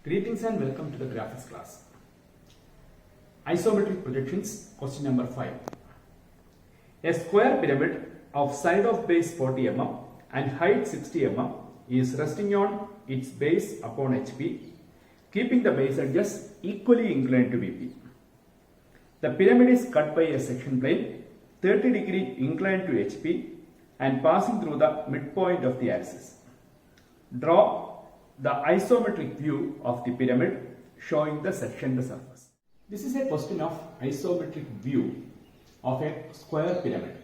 Greetings and welcome to the graphics class. Isometric projections, question number 5. A square pyramid of side of base 40 mm and height 60 mm is resting on its base upon HP, keeping the base edges equally inclined to VP. The pyramid is cut by a section plane 30 degree inclined to HP and passing through the midpoint of the axis. Draw the isometric view of the pyramid showing the sectioned surface. This is a question of isometric view of a square pyramid.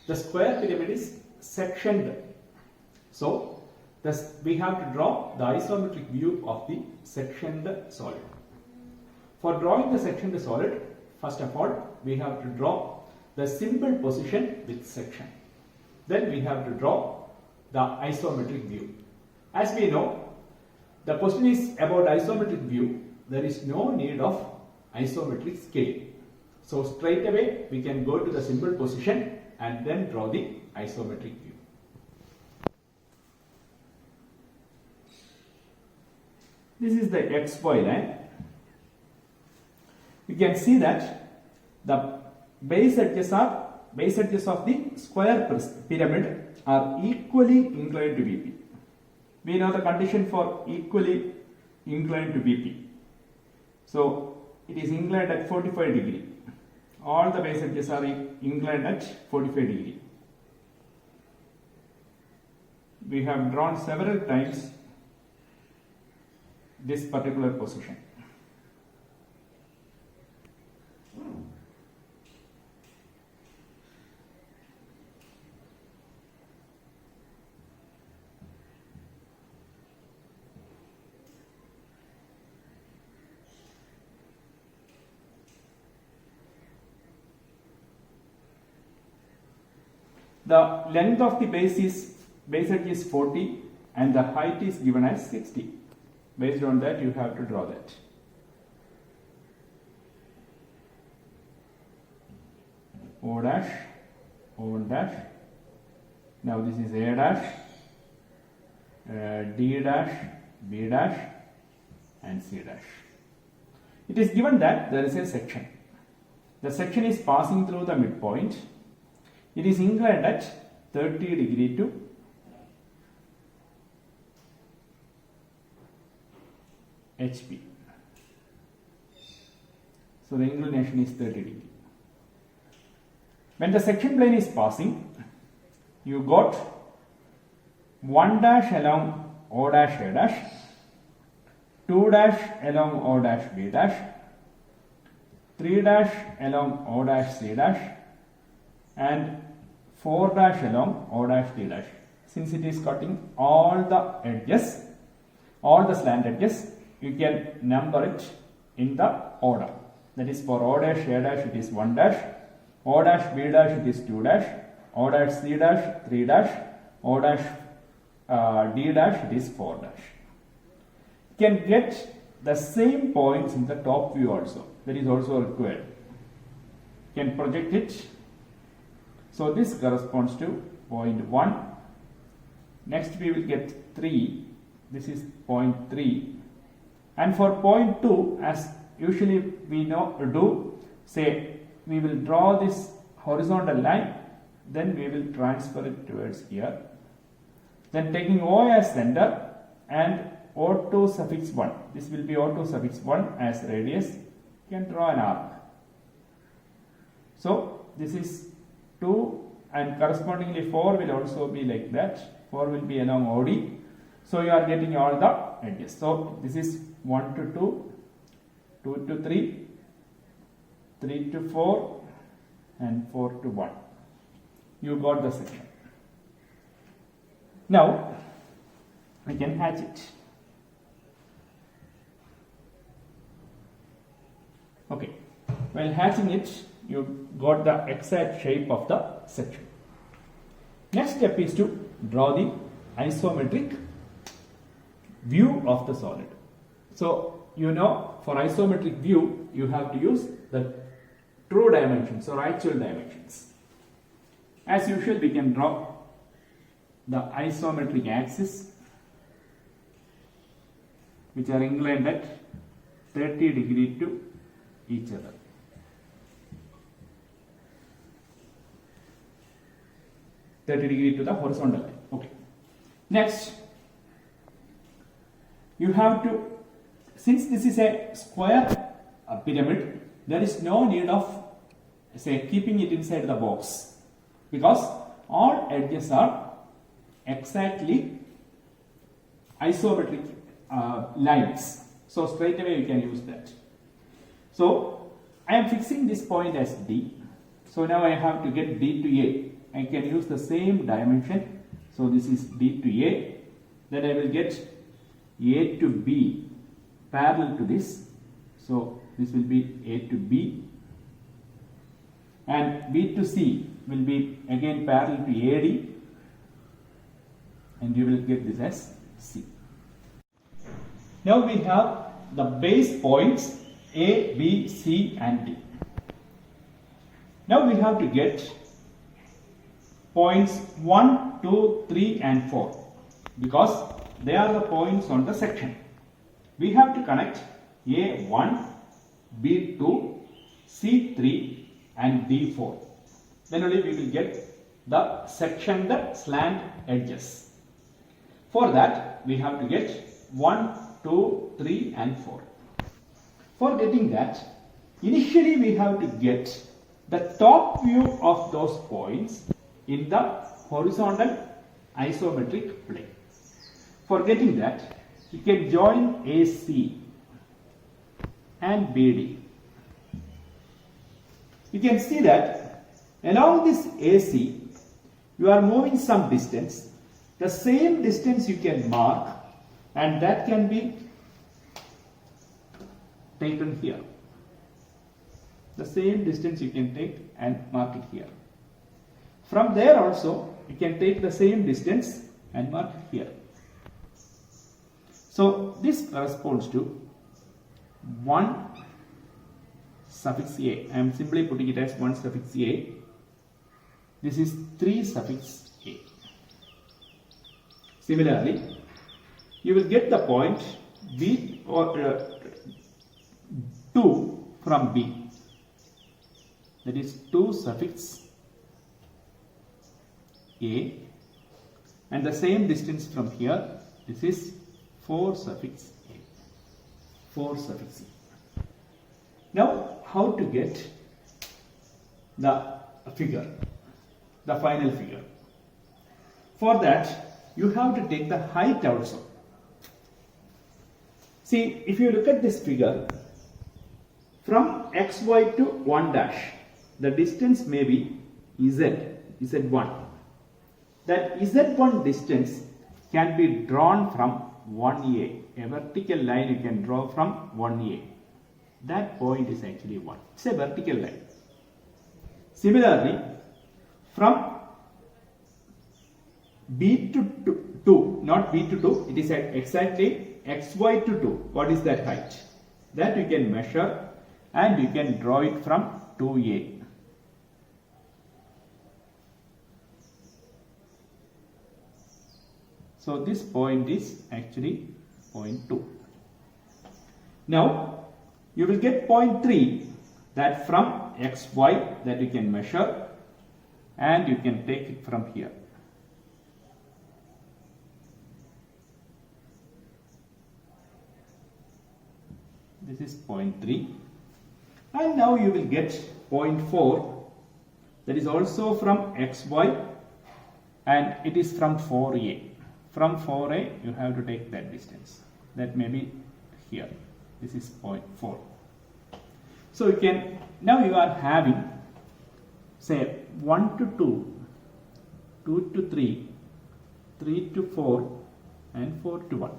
The square pyramid is sectioned. So, we have to draw the isometric view of the sectioned solid. For drawing the sectioned solid, first of all, we have to draw the simple position with section. Then we have to draw the isometric view. As we know, the question is about isometric view. There is no need of isometric scale. So straight away we can go to the simple position and then draw the isometric view. This is the XY line. You can see that the base edges of the square pyramid are equally inclined to VP. We know the condition for equally inclined to VP. So it is inclined at 45 degree. All the base edges are inclined at 45 degree. We have drawn several times this particular position. The length of the base edge is 40 and the height is given as 60. Based on that, you have to draw that. O dash, O1 dash. Now this is A dash, D dash, B dash, and C dash. It is given that there is a section. The section is passing through the midpoint. It is inclined at 30 degree to HP. So the inclination is 30 degree. When the section plane is passing, you got 1 dash along O dash A dash, 2 dash along O dash B dash, 3 dash along O dash C dash, and 4 dash along O dash D dash. Since it is cutting all the edges, all the slant edges, you can number it in the order. That is, for O dash A dash it is 1 dash, O dash B dash it is 2 dash, O dash C dash 3 dash, O dash D dash it is 4 dash. You can get the same points in the top view also. That is also required. You can project it. So this corresponds to point 1. Next we will get 3. This is point 3. And for point 2, as usually we do, say we will draw this horizontal line, then we will transfer it towards here. Then taking O as center and O2 suffix 1. This will be O2 suffix 1 as radius. You can draw an arc. So this is 2 and correspondingly 4 will also be like that. 4 will be along OD. So you are getting all the edges. So this is 1 to 2, 2 to 3, 3 to 4 and 4 to 1. You got the section. Now we can hatch it. Okay. While hatching it, you got the exact shape of the section. Next step is to draw the isometric view of the solid. So you know, for isometric view you have to use the true dimensions or actual dimensions. As usual, we can draw the isometric axis which are inclined at 30 degree to each other. Degree to the horizontal line. Okay. Next, you have to, since this is a square pyramid, there is no need of say keeping it inside the box, because all edges are exactly isometric lines. So straight away you can use that. So I am fixing this point as D. So now I have to get D to A. I can use the same dimension. So this is D to A. Then I will get A to B parallel to this. So this will be A to B. And B to C will be again parallel to AD. And you will get this as C. Now we have the base points A, B, C and D. Now we have to get points 1, 2, 3 and 4 because they are the points on the section. We have to connect A1, B2, C3 and D4. Then only we will get the section, the slant edges. For that we have to get 1, 2, 3 and 4. For getting that, initially we have to get the top view of those points in the horizontal isometric plane. For getting that, you can join AC and BD. You can see that along this AC, you are moving some distance. The same distance you can mark, and that can be taken here. The same distance you can take and mark it here. From there also, you can take the same distance and mark it here. So this corresponds to 1 suffix A. I am simply putting it as 1 suffix A. This is 3 suffix A. Similarly, you will get the point B or 2 from B. That is 2 suffix A, and the same distance from here. This is 4 suffix A. 4 suffix A. Now, how to get the figure, the final figure? For that, you have to take the height also. See, if you look at this figure, from xy to 1 dash, the distance may be z1. That z1 distance can be drawn from 1a. A vertical line you can draw from 1a. That point is actually 1. It's a vertical line. Similarly, from B to 2, not B to 2, it is exactly xy to 2. What is that height? That you can measure and you can draw it from 2a. So this point is actually point 2. Now you will get point 3, that from xy that you can measure and you can take it from here. This is point 3. And now you will get point 4, that is also from xy and it is from 4a. From 4a you have to take that distance. That may be here. This is point 4. So you can, now you are having say 1 to 2, 2 to 3, 3 to 4 and 4 to 1.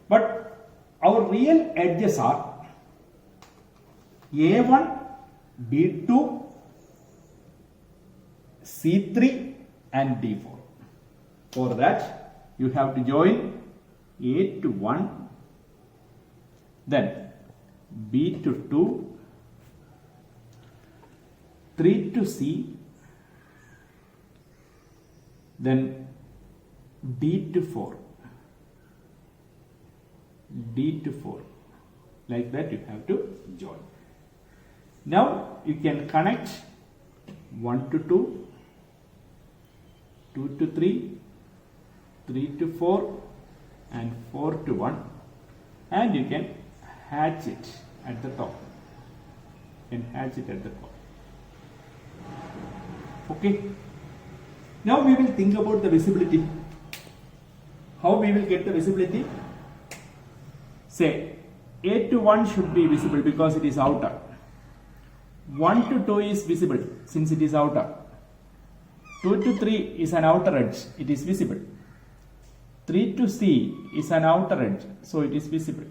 But our real edges are A1, B2, C3 and D4. For that, you have to join A to 1, then B to 2, 3 to C, then D to 4. D to 4. Like that you have to join. Now you can connect 1 to 2, 2 to 3, 3 to 4 and 4 to 1, and you can hatch it at the top. You can hatch it at the top. Okay. Now we will think about the visibility. How we will get the visibility? Say A to 1 should be visible because it is outer. 1 to 2 is visible since it is outer. 2 to 3 is an outer edge, it is visible. 3 to C is an outer edge, so it is visible.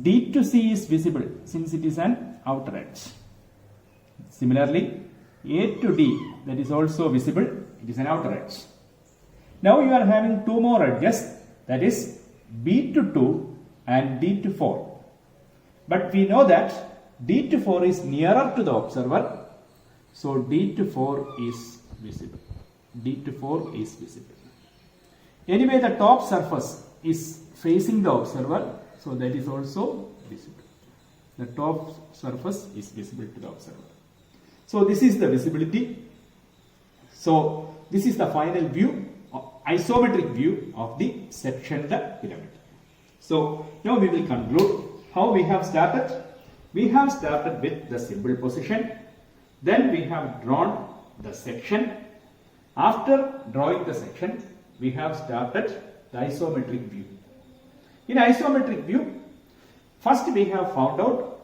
D to C is visible since it is an outer edge. Similarly, A to D, that is also visible, it is an outer edge. Now you are having two more edges, that is B to 2 and D to 4. But we know that D to 4 is nearer to the observer, so D to 4 is visible. D to 4 is visible. Anyway, the top surface is facing the observer, so that is also visible. The top surface is visible to the observer. So this is the visibility. So this is the final view, isometric view of the sectioned pyramid. So now we will conclude how we have started. We have started with the simple position. Then we have drawn the section. After drawing the section, we have started the isometric view. In isometric view, first we have found out,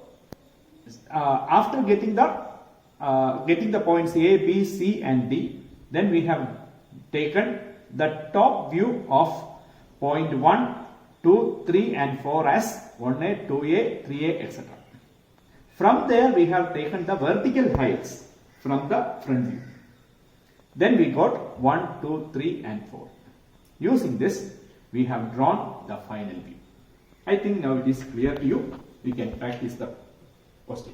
after getting the points A, B, C and D, then we have taken the top view of point 1, 2, 3 and 4 as 1A, 2A, 3A, etc. From there we have taken the vertical heights from the front view. Then we got 1, 2, 3 and 4. Using this, we have drawn the final view. I think now it is clear to you. We can practice the question.